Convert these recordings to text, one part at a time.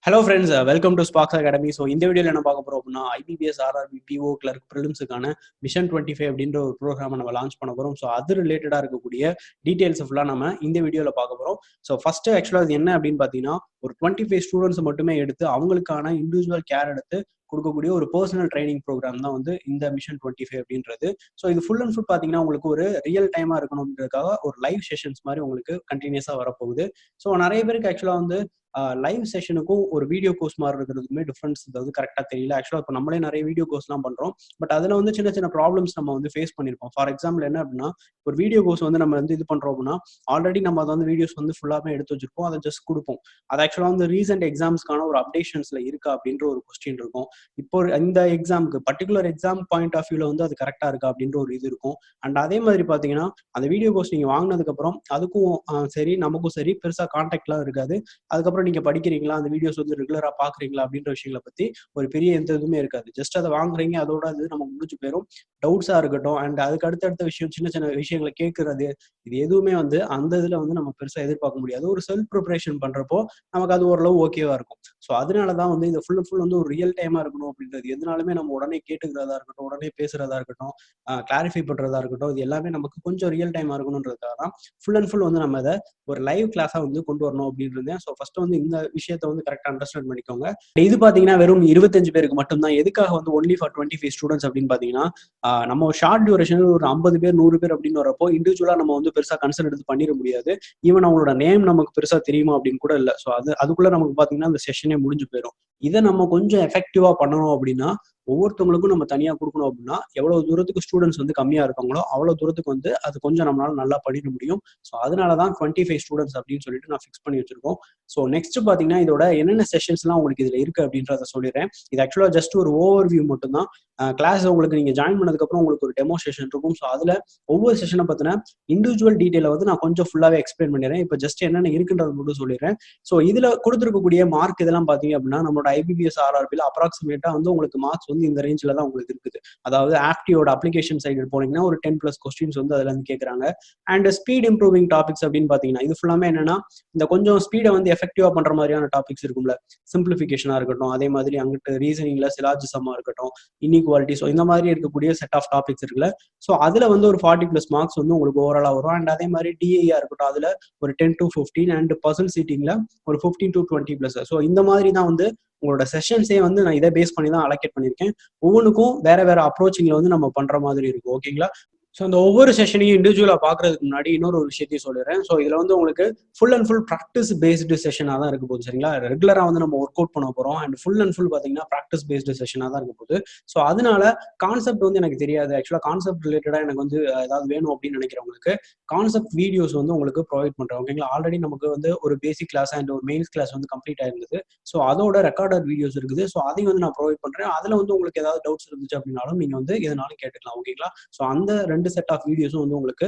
Hello friends, welcome to Spaarkz Academy. So இந்த வீடியோல என்ன பார்க்க போறோம் அப்படின்னா Ibps Rrb Clerk Prelimsக்கான மிஷன் 25 அப்படின்ற ஒரு ப்ரோக்ராமை நம்ம லான்ச் பண்ண போறோம். ஸோ அது ரிலேட்டடா இருக்கக்கூடிய டீடைல்ஸ் ஃபுல்லா நம்ம இந்த வீடியோல பார்க்க போறோம். ஸோ ஃபர்ஸ்ட் ஆக்சுவலா அது என்ன அப்படின்னு பார்த்தீங்கன்னா ஒரு 25 ஸ்டூடெண்ட்ஸ் மட்டுமே எடுத்து அவங்களுக்கான இண்டிவிஜுவல் கேர் எடுத்து கொடுக்கக்கூடிய ஒரு பர்சனல் ட்ரைனிங் ப்ரோக்ராம் தான் வந்து இந்த மிஷன் 25 அப்படின்றது. ஸோ இது ஃபுல் அண்ட் ஃபுல் பார்த்தீங்கன்னா உங்களுக்கு ஒரு ரியல் டைமா இருக்கணும் அப்படின்றதுக்காக ஒரு லைவ் செஷன்ஸ் மாதிரி உங்களுக்கு கண்டினியூஸா வரப்போகுது. ஸோ நிறைய பேருக்கு ஆக்சுவலா வந்து லைவ் செஷனுக்கும் ஒரு வீடியோ கோர்ஸ் மாதிரி இருக்கிறதுக்குமே டிஃபரன்ஸ் அதாவது கரெக்டாக தெரியல. ஆக்சுவலாக இப்போ நம்மளே நிறைய வீடியோ கோர்ஸ்லாம் பண்ணுறோம், பட் அதில் வந்து சின்ன சின்ன ப்ராப்ளம்ஸ் நம்ம வந்து ஃபேஸ் பண்ணியிருப்போம். ஃபார் எக்ஸாம்பிள் என்ன அப்படின்னா ஒரு வீடியோ கோர்ஸ் வந்து நம்ம வந்து இது பண்ணுறோம் அப்படின்னா ஆல்ரெடி நம்ம அதை வந்து வீடியோஸ் வந்து ஃபுல்லாகவே எடுத்து வச்சிருப்போம், அதை ஜஸ்ட் கொடுப்போம். அது ஆக்சுவலாக வந்து ரீசெண்ட் எக்ஸாம்ஸ்க்கான ஒரு அப்டேஷன்ஸில் இருக்கா அப்படின்ற ஒரு கொஸ்டின் இருக்கும். இப்போ இந்த எக்ஸாமுக்கு பர்டிகுலர் எக்ஸாம் பாயிண்ட் ஆஃப் வியூவில் வந்து அது கரெக்டாக இருக்கா அப்படின்ற ஒரு இது இருக்கும். அண்ட் அதே மாதிரி பார்த்தீங்கன்னா அந்த வீடியோ கோர்ஸ் நீங்கள் வாங்கினதுக்கப்புறம் அதுக்கும் சரி நமக்கும் சரி பெருசாக கான்டாக்ட்லாம் இருக்காது. அதுக்கப்புறம் நீங்க படிக்கிறீங்களா, அந்த வீடியோஸ் வந்து ரெகுலரா பாக்குறீங்களா அப்படின்ற விஷயங்களை பத்தி ஒரு பெரிய எந்த இதுவுமே இருக்காது. ஜஸ்ட் அதை வாங்குறீங்க, அதோட அது நமக்கு முடிஞ்சு போயிடும். டவுட்ஸா இருக்கட்டும் அண்ட் அதுக்கு அடுத்தடுத்த விஷயம் சின்ன சின்ன விஷயங்களை கேட்கறது, இது எதுவுமே வந்து அந்த இதுல வந்து நம்ம பெருசா எதிர்பார்க்க முடியாது. ஒரு செல்ஃப் ப்ரிப்பரேஷன் பண்றப்போ நமக்கு அது ஓரளவு ஓகேவா இருக்கும். ஸோ அதனாலதான் வந்து இந்த ஃபுல் ஃபுல் வந்து ஒரு ரியல் டைமா இருக்கணும் அப்படின்றது. எதுனாலுமே நம்ம உடனே கேட்டுக்கிறதா இருக்கட்டும், உடனே பேசுறதா இருக்கட்டும், கிளாரிஃபை பண்றதா இருக்கட்டும், இது எல்லாமே நமக்கு கொஞ்சம் ரியல் டைமா இருக்கணும்ன்றதுக்காக தான் ஃபுல் அண்ட் ஃபுல் வந்து நம்ம அதை ஒரு லைவ் கிளாஸா வந்து கொண்டு வரணும் அப்படின்றது. ஸோ ஃபர்ஸ்ட் வந்து இந்த விஷயத்தை வந்து கரெக்டா அண்டர்ஸ்டாண்ட் பண்ணிக்கோங்க. இது பாத்தீங்கன்னா வெறும் 25 பேருக்கு மட்டும்தான். எதுக்காக வந்து ஒன்லி ஃபார் 25 ஸ்டூடெண்ட்ஸ் அப்படின்னு பாத்தீங்கன்னா நம்ம ஷார்ட் டியூரேஷன் ஒரு 50 பேர் 100 பேர் அப்படின்னு வரப்போ இண்டிவிஜுவலா நம்ம வந்து பெருசா கன்சர்ன் எடுத்து பண்ணிட முடியாது. ஈவன் அவங்களோட நேம் நமக்கு பெருசா தெரியுமா அப்படின்னு கூட இல்லை. ஸோ அதுக்குள்ள நமக்கு பாத்தீங்கன்னா அந்த செஷனே முடிஞ்சு போயிடும். இதை நம்ம கொஞ்சம் எஃபெக்டிவா பண்ணணும் அப்படின்னா ஒவ்வொருத்தவங்களுக்கும் நம்ம தனியா கொடுக்கணும் அப்படின்னா எவ்வளவு தூரத்துக்கு ஸ்டூடெண்ட்ஸ் வந்து கம்மியா இருக்காங்களோ அவ்வளவு தூரத்துக்கு வந்து அது கொஞ்சம் நம்மளால நல்லா பண்ணிட முடியும். ஸோ அதனாலதான் 25 ஸ்டூடெண்ட்ஸ் அப்படின்னு சொல்லிட்டு நான் ஃபிக்ஸ் பண்ணி வச்சிருக்கோம். ஸோ நெக்ஸ்ட் பாத்தீங்கன்னா இதோட என்னென்ன செஷன்ஸ் எல்லாம் உங்களுக்கு இதுல இருக்கு அப்படின்றத சொல்லிடுறேன். இது ஆக்சுவலா ஜஸ்ட் ஒரு ஓவர் வியூ மட்டும் தான். கிளாஸ் உங்களுக்கு நீங்க ஜாயின் பண்ணதுக்கு அப்புறம் உங்களுக்கு ஒரு டெமோ செஷன் இருக்கும். ஸோ அதுல ஒவ்வொரு செஷனை பத்தின இண்டிவிஜுவல் டீடைல வந்து நான் கொஞ்சம் ஃபுல்லாவே எக்ஸ்பிளைன் பண்ணிடுறேன். இப்போ ஜஸ்ட் என்னென்ன இருக்குன்றது மட்டும் சொல்லிடுறேன். ஸோ இதுல கொடுத்துருக்கக்கூடிய மார்க் இதெல்லாம் பாத்தீங்க அப்படின்னா நம்மளோட IBPS RRBல அப்ராக்சிமேட்டா வந்து உங்களுக்கு மார்க்ஸ் வந்து இந்த ரேஞ்சில தான் உங்களுக்கு இருக்குது. அதாவது ஆப்டியோட அப்ளிகேஷன் சைடு போனீங்கன்னா ஒரு 10+ கொஸ்டின்ஸ் வந்து அதுல இருந்து கேட்கறாங்க. அண்ட் ஸ்பீட் இம்ப்ரூவிங் டாபிக்ஸ் அப்படின்னு பாத்தீங்கன்னா இது ஃபுல்லாமே என்னன்னா இந்த கொஞ்சம் ஸ்பீடை வந்து எஃபெக்டிவா பண்ற மாதிரியான டாபிக்ஸ் இருக்கும்ல, சிம்பிளிஃபிகேஷனா இருக்கட்டும், அதே மாதிரி அங்கிட்டு ரீசனிங்ல சிலாஜிசமா இருக்கட்டும், இன்இக்வாலிட்டி, ஸோ இந்த மாதிரி இருக்கக்கூடிய செட் ஆஃப் டாபிக்ஸ் இருக்குல்ல. ஸோ அதுல வந்து ஒரு 40+ மார்க்ஸ் வந்து உங்களுக்கு ஓவராலா வரும். அண்ட் அதே மாதிரி டிஏயா இருக்கட்டும், அதுல ஒரு 10 to 15 அண்ட் பர்சன் சீட்டிங்ல ஒரு 15 to 20+. ஸோ இந்த மாதிரி தான் வந்து உங்களோட செஷன்ஸே வந்து நான் இதை பேஸ் பண்ணி தான் அலோகேட் பண்ணியிருக்கேன். ஒவ்வொன்றுக்கும் வேற வேற அப்ரோச்சிங்ல வந்து நம்ம பண்ற மாதிரி இருக்கும். ஓகேங்களா? ஸோ அந்த ஒவ்வொரு செஷனையும் இண்டிவிஜுவலா பாக்குறதுக்கு முன்னாடி இன்னொரு விஷயத்தையும் சொல்லிடுறேன். ஸோ இதுல வந்து உங்களுக்கு full and full practice based செஷனா தான் இருக்க போகுது. சரிங்களா? ரெகுலரா வந்து நம்ம ஒர்க் அவுட் பண்ண போறோம். அண்ட் ஃபுல் அண்ட் ஃபுல் பாத்தீங்கன்னா ப்ராக்டிஸ் பேஸ்டு செஷனா தான் இருக்க போகுது. ஸோ அதனால கான்செப்ட் வந்து எனக்கு தெரியாது. ஆக்சுவலா கான்செப்ட் ரிலேட்டடா எனக்கு வந்து ஏதாவது வேணும் அப்படின்னு நினைக்கிறவங்களுக்கு கான்செப்ட் வீடியோஸ் வந்து உங்களுக்கு ப்ரொவைட் பண்றேன். ஓகேங்களா? ஆல்ரெடி நமக்கு வந்து ஒரு பேசிக் கிளாஸ் அண்ட் ஒரு மெயின்ஸ் கிளாஸ் வந்து கம்ப்ளீட் ஆயிருந்தது. ஸோ அதோட ரெக்கார்டட் வீடியோஸ் இருக்குது. ஸோ அதையும் வந்து நான் ப்ரொவைட் பண்றேன். அதுல வந்து உங்களுக்கு ஏதாவது டவுட்ஸ் இருந்துச்சு அப்படின்னாலும் நீங்க வந்து எதனாலும் கேட்டுக்கலாம். ஓகேங்களா? ஸோ அந்த 2 செட் ஆஃப் வீடியோஸும் வந்து உங்களுக்கு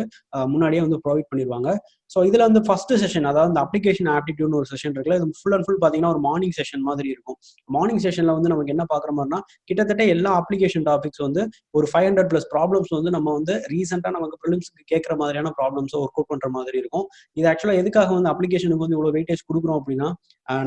முன்னாடியே வந்து ப்ரொவைட் பண்ணிடுவாங்க. ஸோ இதுல வந்து ஃபர்ஸ்ட் செஷன், அதாவது இந்த அப்ளிகேஷன் ஆப்டிடியூட்னு ஒரு செஷன் இருக்குல்ல, இது ஃபுல் அண்ட் ஃபுல் பாத்தீங்கன்னா ஒரு மார்னிங் செஷன் மாதிரி இருக்கும். மார்னிங் செஷன்ல வந்து நமக்கு என்ன பாக்குற மாதிரினா கிட்டத்தட்ட எல்லா அப்ளிகேஷன் டாபிக்ஸ் வந்து ஒரு 500+ ப்ராப்ளம்ஸ் வந்து நம்ம வந்து ரீசெண்டா நமக்கு ப்ரிலிம்ஸ்க்கு கேட்கற மாதிரியான ப்ராப்ளம்ஸ் ஒர்க் அவுட் பண்ற மாதிரி இருக்கும். இது ஆக்சுவலா எதுக்காக வந்து அப்ளிகேஷனுக்கு வந்து இவ்வளவு வெயிட்டேஜ் கொடுக்குறோம் அப்படின்னா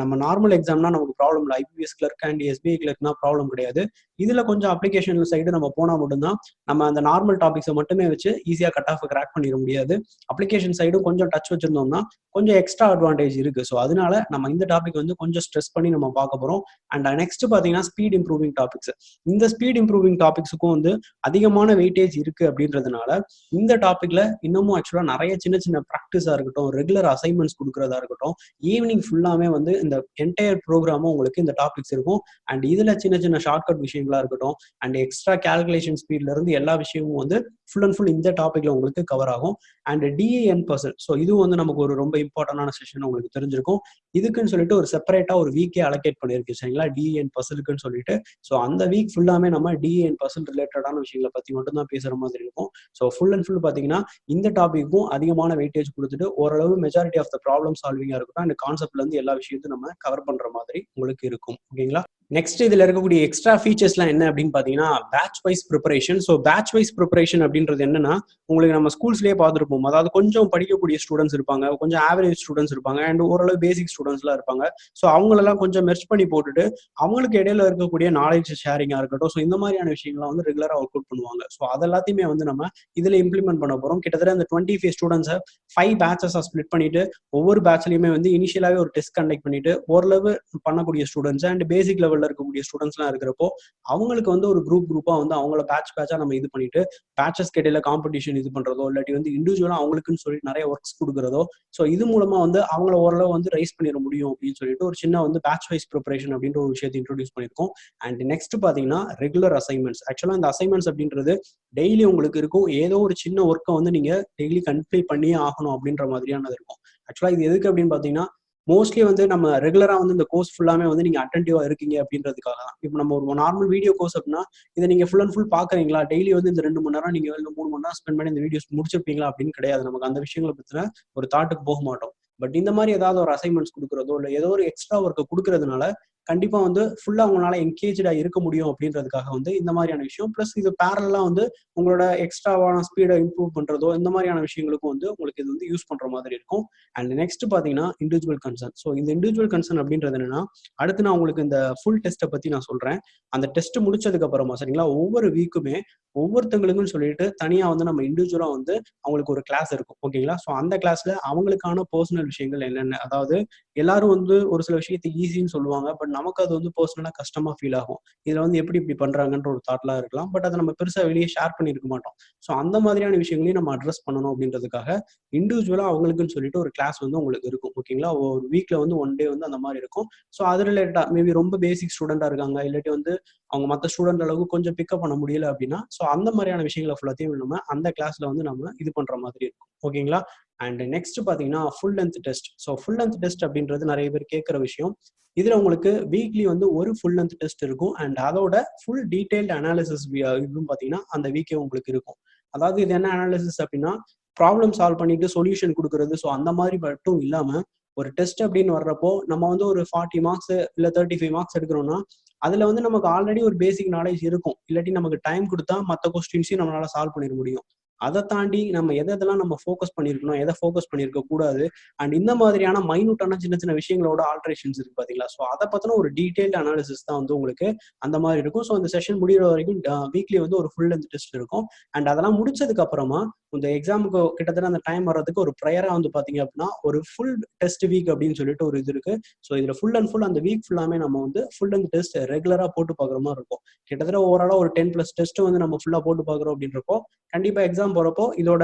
நம்ம நார்மல் எக்ஸாம்னா நமக்கு ப்ராப்ளம் இல்லை. IBPS கிளர்க் அண்ட் SBI கிளர்க்னா ப்ராப்ளம் கிடையாது. இதுல கொஞ்சம் அப்ளிகேஷன் சைடு நம்ம போனா மட்டும்தான் நம்ம அந்த நார்மல் டாபிக்ஸை மட்டுமே வச்சு ஈஸியா கட் ஆஃப் கிராக் பண்ணிட முடியாது. அப்ளிகேஷன் சைடும் கொஞ்சம் டச் வச்சிருந்தோம்னா கொஞ்சம் எக்ஸ்ட்ரா அட்வான்டேஜ் இருக்கு. ஸோ அதனால நம்ம இந்த டாபிக் வந்து கொஞ்சம் ஸ்ட்ரெஸ் பண்ணி நம்ம பார்க்க போறோம். அண்ட் நெக்ஸ்ட் பாத்தீங்கன்னா ஸ்பீட் இம்ப்ரூவிங் டாபிக்ஸ். இந்த ஸ்பீட் இம்ப்ரூவிங் டாபிக்ஸுக்கும் வந்து அதிகமான வெயிட்டேஜ் இருக்கு அப்படின்றதுனால இந்த டாபிக்ல இன்னமும் ஆக்சுவலா நிறைய சின்ன சின்ன ப்ராக்டிஸா இருக்கட்டும், ரெகுலர் அசைன்மெண்ட்ஸ் கொடுக்கறதா இருக்கட்டும், ஈவினிங் ஃபுல்லாமே வந்து இந்த என்டையர் ப்ரோக்ராமும் உங்களுக்கு இந்த டாபிக்ஸ் இருக்கும். அண்ட் இதுல சின்ன சின்ன ஷார்ட்கட் விஷயங்களா இருக்கட்டும் அண்ட் எக்ஸ்ட்ரா கால்குலேஷன் ஸ்பீட்ல இருந்து எல்லா விஷயமும் வந்து ஃபுல் அண்ட் ஃபுல் இந்த டாபிக்ல உங்களுக்கு கவர் ஆகும். அண்ட் DEN பசில், ஸோ இது வந்து நமக்கு ஒரு ரொம்ப இம்பார்ட்டன்டான செஷன் உங்களுக்கு தெரிஞ்சிருக்கும். இதுக்குன்னு சொல்லிட்டு ஒரு செப்பரேட்டா ஒரு வீக்கே அலோகேட் பண்ணிருக்கு. சரிங்களா? DEN பசிலுக்குன்னு சொல்லிட்டு. ஸோ அந்த வீக் ஃபுல்லாமே நம்ம DEN பசில் ரிலேட்டடான விஷயங்களை பத்தி மட்டும் தான் பேசுற மாதிரி இருக்கும். ஸோ ஃபுல் அண்ட் ஃபுல் பாத்தீங்கன்னா இந்த டாபிக்கும் அதிகமான வெயிட்டேஜ் கொடுத்துட்டு ஓரளவு மெஜாரிட்டி ஆஃப் த ப்ராப்ளம் சால்விங்கா இருக்கட்டும் அண்ட் கான்செப்ட்ல இருந்து எல்லா விஷயத்தையும் நம்ம கவர் பண்ற மாதிரி உங்களுக்கு இருக்கும். ஓகேங்களா? நெக்ஸ்ட் இதுல இருக்கக்கூடிய எக்ஸ்ட்ரா ஃபீச்சர்ஸ்லாம் என்ன அப்படின்னு பாத்தீங்கன்னா batch wise preparation. So batch wise preparation அப்படின்றது என்னன்னா, உங்களுக்கு நம்ம ஸ்கூல்ஸ்லேயே பார்த்துருப்போம். அதாவது கொஞ்சம் படிக்கக்கூடிய ஸ்டூடெண்ட்ஸ் இருப்பாங்க, கொஞ்சம் ஆவரேஜ் ஸ்டூடெண்ட்ஸ் இருப்பாங்க, அண்ட் ஓரளவு பேசிக் ஸ்டூடெண்ட்ஸ்லாம் இருப்பாங்க. ஸோ அவங்களெல்லாம் கொஞ்சம் மெர்ஜ் பண்ணி போட்டுட்டு அவங்களுக்கு இடையில இருக்கக்கூடிய நாலேஜ் ஷேரிங்கா இருக்கட்டும், ஸோ இந்த மாதிரியான விஷயங்கள்லாம் வந்து ரெகுலரா ஒர்க் அவுட் பண்ணுவாங்க. ஸோ அதெல்லாத்தையுமே வந்து நம்ம இதுல இம்ப்ளிமெண்ட் பண்ண போறோம். கிட்டத்தட்ட அந்த 25 ஸ்டூடெண்ட்ஸை 5 பேட்சஸா ஸ்பிளிட் பண்ணிட்டு ஒவ்வொரு பேட்ச்லயுமே வந்து இனிஷியலாவே ஒரு டெஸ்ட் கண்டக்ட் பண்ணிட்டு ஓரளவு பண்ணக்கூடிய ஸ்டூடெண்ட்ஸ் அண்ட் பேசிக் லெவல்ல இருக்கக்கூடிய ஸ்டூடெண்ட்ஸ்லாம் இருக்கிறப்போ அவங்களுக்கு வந்து ஒரு குரூப்பா வந்து அவங்கள பேட்சா நம்ம இது பண்ணிட்டு பேட்சஸ் இடையில காம்படிஷன் இது பண்றதோ இல்லாட்டி வந்து இண்டிவிஜுவலா அவங்களுக்குன்னு சொல்லி நிறைய ஒர்க்ஸ் கொடுக்குறதோ, ஸோ இது மூலமா வந்து அவங்கள ஓரளவு வந்து ரைஸ் பண்ணிட முடியும் அப்படின்னு சொல்லிட்டு ஒரு சின்ன வந்து பேட்ச் வைஸ் ப்ரிப்பரேஷன் அப்படின்ற ஒரு விஷயத்தை இன்ட்ரோடியூஸ் பண்ணிருக்கோம். அண்ட் நெக்ஸ்ட் பாத்தீங்கன்னா ரெகுலர் அசைன்மெண்ட்ஸ். ஆக்சுவலா இந்த அசைன்மெண்ட்ஸ் அப்படின்றது டெய்லி உங்களுக்கு இருக்கும். ஏதோ ஒரு சின்ன ஒர்க்கை வந்து நீங்க டெய்லி கம்ப்ளீட் பண்ணியே ஆகணும் அப்படின்ற மாதிரியானது இருக்கும். ஆக்சுவலா இது எதுக்கு அப்படின்னு பாத்தீங்கன்னா, மோஸ்ட்லி வந்து நம்ம ரெகுலரா வந்து இந்த கோர்ஸ் ஃபுல்லாமே வந்து நீங்க அட்டென்டிவா இருக்கீங்க அப்படின்றதுக்காக தான். இப்போ நம்ம ஒரு நார்மல் வீடியோ கோர்ஸ் அப்படின்னா இதை நீங்க ஃபுல் அண்ட் ஃபுல் பாக்குறீங்களா, டெய்லி வந்து இந்த 2 மணி நேரம் நீங்க 3 மணி நேரம் ஸ்பெண்ட் பண்ணி இந்த வீடியோஸ் முடிச்சிருப்பீங்களா அப்படின்னு கிடையாது. நமக்கு அந்த விஷயங்களை பத்தின ஒரு தாட்டுக்கு போக மாட்டோம். பட் இந்த மாதிரி ஏதாவது ஒரு அசைன்மெண்ட்ஸ் கொடுக்குறதோ இல்லை ஏதோ ஒரு எக்ஸ்ட்ரா ஒர்க்கை கொடுக்கறதுனால கண்டிப்பா வந்து ஃபுல்லா அவங்களால என்கேஜா இருக்க முடியும் அப்படின்றதுக்காக வந்து இந்த மாதிரியான விஷயம். பிளஸ் இது பேரலா வந்து உங்களோட எக்ஸ்ட்ராவான ஸ்பீடை இம்ப்ரூவ் பண்றதோ இந்த மாதிரியான விஷயங்களுக்கும் வந்து உங்களுக்கு இது வந்து யூஸ் பண்ற மாதிரி இருக்கும். அண்ட் நெக்ஸ்ட் பாத்தீங்கன்னா இண்டிவிஜுவல் கன்சர்ன். ஸோ இந்த இண்டிவிஜுவல் கன்சர்ன் அப்படின்றது என்னன்னா, அடுத்து நான் உங்களுக்கு இந்த ஃபுல் டெஸ்ட்டை பத்தி நான் சொல்றேன். அந்த டெஸ்ட் முடிச்சதுக்கு அப்புறமா சரிங்களா, ஒவ்வொரு வீக்குமே ஒவ்வொருத்தங்களுக்கும் சொல்லிட்டு தனியா வந்து நம்ம இண்டிவிஜுவலா வந்து அவங்களுக்கு ஒரு கிளாஸ் இருக்கும். ஓகேங்களா, ஸோ அந்த கிளாஸ்ல அவங்களுக்கான பர்சனல் விஷயங்கள் என்னென்ன, அதாவது எல்லாரும் வந்து ஒரு சில விஷயத்தை ஈஸின்னு சொல்லுவாங்க, பட் நமக்கு அது வந்து பர்சனலா கஷ்டமா ஃபீல் ஆகும். இதுல வந்து எப்படி இப்படி பண்றாங்கன்ற ஒரு தாட்லாம் இருக்கலாம், பட் அதை நம்ம பெருசா வெளியே ஷேர் பண்ணிருக்க மாட்டோம். ஸோ அந்த மாதிரியான விஷயங்களையும் நம்ம அட்ரஸ் பண்ணணும் அப்படின்றதுக்காக இண்டிவிஜுவலா அவங்களுக்குன்னு சொல்லிட்டு ஒரு கிளாஸ் வந்து உங்களுக்கு இருக்கும். ஓகேங்களா, ஒரு வீக்ல வந்து 1 டே வந்து அந்த மாதிரி இருக்கும். ஸோ அது ரிலேட்டடா மேபி ரொம்ப பேசிக் ஸ்டூடெண்டா இருக்காங்க, இல்லாட்டி வந்து அவங்க மற்ற ஸ்டூடெண்ட் அளவுக்கு கொஞ்சம் பிக்கப் பண்ண முடியல அப்படின்னா, ஸோ அந்த மாதிரியான விஷயங்களை ஃபுல்லாத்தையும் நம்ம அந்த கிளாஸ்ல வந்து நம்ம இது பண்ற மாதிரி இருக்கும். ஓகேங்களா. அண்ட் நெக்ஸ்ட் பாத்தீங்கன்னா full length test. So full length test அப்படின்றது நிறைய பேர் கேட்கிற விஷயம். இதுல உங்களுக்கு வீக்லி வந்து ஒரு ஃபுல் லென்த் டெஸ்ட் இருக்கும். அண்ட் அதோட ஃபுல் டீடைல்டு அனாலிசிஸ் இதுவும் பாத்தீங்கன்னா அந்த வீக்கே உங்களுக்கு இருக்கும். அதாவது இது என்ன அனாலிசிஸ் அப்படின்னா, ப்ராப்ளம் சால்வ் பண்ணிட்டு சொல்யூஷன் கொடுக்கறது. ஸோ அந்த மாதிரி மட்டும் இல்லாம ஒரு டெஸ்ட் அப்படின்னு வர்றப்போ நம்ம வந்து ஒரு 40 மார்க்ஸ் இல்ல 35 மார்க்ஸ் எடுக்கிறோம்னா அதுல வந்து நமக்கு ஆல்ரெடி ஒரு பேசிக் நாலேஜ் இருக்கும். இல்லாட்டி நமக்கு டைம் கொடுத்தா மற்ற கொஸ்டின்ஸையும் நம்மளால சால்வ் பண்ணிட முடியும். அதை தாண்டி நம்ம எதெல்லாம் நம்ம ஃபோக்கஸ் பண்ணிருக்கணும், எதை ஃபோக்கஸ் பண்ணிருக்க கூடாது, அண்ட் இந்த மாதிரியான மைனூட்டான சின்ன சின்ன விஷயங்களோட ஆல்ட்ரேஷன்ஸ் இருக்கு பாத்தீங்களா, ஸோ அதை பத்தின ஒரு டீடைல்டு அனாலிசிஸ் தான் வந்து உங்களுக்கு அந்த மாதிரி இருக்கும். ஸோ இந்த செஷன் முடிகிற வரைக்கும் வீக்லி வந்து ஒரு ஃபுல் லென்த் டெஸ்ட் இருக்கும். அண்ட் அதெல்லாம் முடிச்சதுக்கு அப்புறமா இந்த எக்ஸாமுக்கு கிட்டத்தட்ட அந்த டைம் வர்றதுக்கு ஒரு ப்ரையரா வந்து பாத்தீங்க அப்படின்னா ஒரு ஃபுல் டெஸ்ட் வீக் அப்படின்னு சொல்லிட்டு ஒரு இது இருக்கு. ஸோ இதுல ஃபுல் அண்ட் ஃபுல் அந்த வீக் ஃபுல்லாமே நம்ம வந்து ஃபுல் அண்ட் டெஸ்ட் ரெகுலரா போட்டு பாக்குற மாதிரி இருக்கும். கிட்டத்தட்ட ஓவராலா ஒரு 10+ டெஸ்ட் வந்து நம்ம ஃபுல்லா போட்டு பாக்குறோம் அப்படின்றப்போ கண்டிப்பா எக்ஸாம் போறப்போ இதோட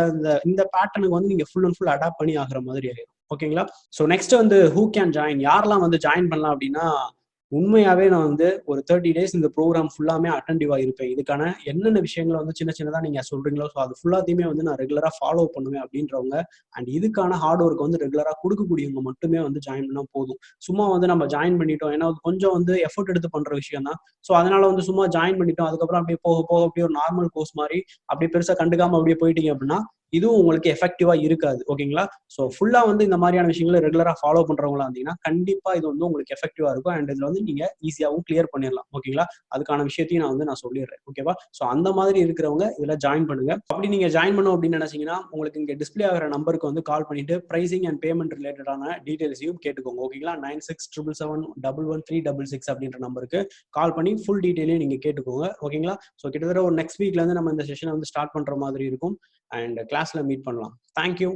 இந்த பேட்டர்னுக்கு வந்து நீங்க ஃபுல் அண்ட் ஃபுல் அடாப்ட் பண்ணி ஆகிற மாதிரி ஆயிடும். ஓகேங்களா. ஸோ நெக்ஸ்ட் வந்து ஹூ கேன் ஜாயின், யாரெல்லாம் வந்து ஜாயின் பண்ணலாம் அப்படின்னா, உண்மையாவே நான் வந்து ஒரு 30 days இந்த ப்ரோக்ராம் ஃபுல்லாமே அட்டென்டிவா இருப்பேன். இதுக்கான என்னென்ன விஷயங்களை வந்து சின்ன சின்னதா நீங்க சொல்றீங்களோ ஸோ அது ஃபுல்லாத்தையுமே வந்து நான் ரெகுலரா ஃபாலோ பண்ணுவேன் அப்படின்றவங்க, அண்ட் இதுக்கான ஹார்ட் ஒர்க் வந்து ரெகுலரா கொடுக்கக்கூடியவங்க மட்டுமே வந்து ஜாயின் பண்ணா போதும். சும்மா வந்து நம்ம ஜாயின் பண்ணிட்டோம், ஏன்னா கொஞ்சம் வந்து எஃபர்ட் எடுத்து பண்ற விஷயம் தான். ஸோ அதனால வந்து சும்மா ஜாயின் பண்ணிட்டோம், அதுக்கப்புறம் அப்படியே போக போக அப்படியே ஒரு நார்மல் கோர்ஸ் மாதிரி அப்படியே பெருசா கண்டுக்காம அப்படியே போயிட்டீங்க அப்படின்னா இதுவும் உங்களுக்கு எஃபெக்டிவா இருக்காது. ஓகேங்களா. ஸோ ஃபுல்லா வந்து இந்த மாதிரியான விஷயங்களை ரெகுலரா ஃபாலோ பண்றவங்களா இருந்தீங்கன்னா கண்டிப்பா இது வந்து உங்களுக்கு எஃபெக்டிவா இருக்கும். அண்ட் இதுல வந்து நீங்க ஈஸியாவும் கிளியர் பண்ணிடலாம். ஓகேங்களா. அதுக்கான விஷயத்தையும் நான் சொல்லிடுறேன். ஓகேவா. ஸோ அந்த மாதிரி இருக்கிறவங்க இதுல ஜாயின் பண்ணுங்க. அப்படி நீங்க ஜாயின் பண்ணணும் அப்படின்னு நினைச்சீங்கன்னா உங்களுக்கு இங்க டிஸ்பிளே ஆகிற நம்பருக்கு வந்து கால் பண்ணிட்டு பிரைசிங் அண்ட் பேமெண்ட் ரிலேட்டடான டீடைல்ஸையும் கேட்டுக்கோங்க. ஓகேங்களா. 9677711366 அப்படின்ற நம்பருக்கு கால் பண்ணி ஃபுல் டீடைலையும் நீங்க கேட்டுக்கோங்க. ஓகேங்களா. ஸோ கிட்டத்தட்ட ஒரு நெக்ஸ்ட் வீக்ல இருந்து நம்ம இந்த செஷனை வந்து ஸ்டார்ட் பண்ற மாதிரி இருக்கும். அண்ட் கிளாஸ்ல மீட் பண்ணலாம். தேங்க்யூ.